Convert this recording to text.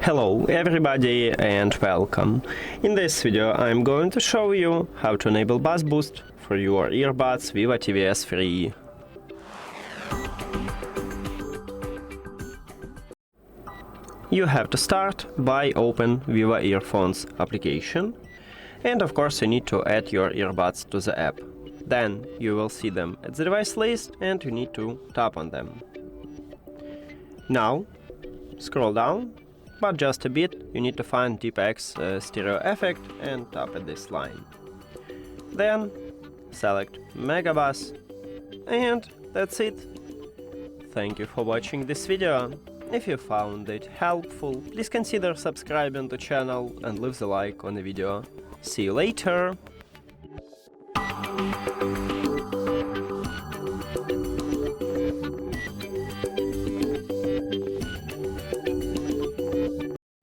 Hello everybody and welcome. In this video I'm going to show you how to enable bass boost for your earbuds VIVO TWS 3. You have to start by open VIVO Earphones application, and of course you need to add your earbuds to the app. Then you will see them at the device list and you need to tap on them. Now scroll down, but just a bit. You need to find TPEX stereo effect and tap at this line. Then select Megabass, and that's it. Thank you for watching this video. If you found it helpful, please consider subscribing to the channel and leave the like on the video. See you later!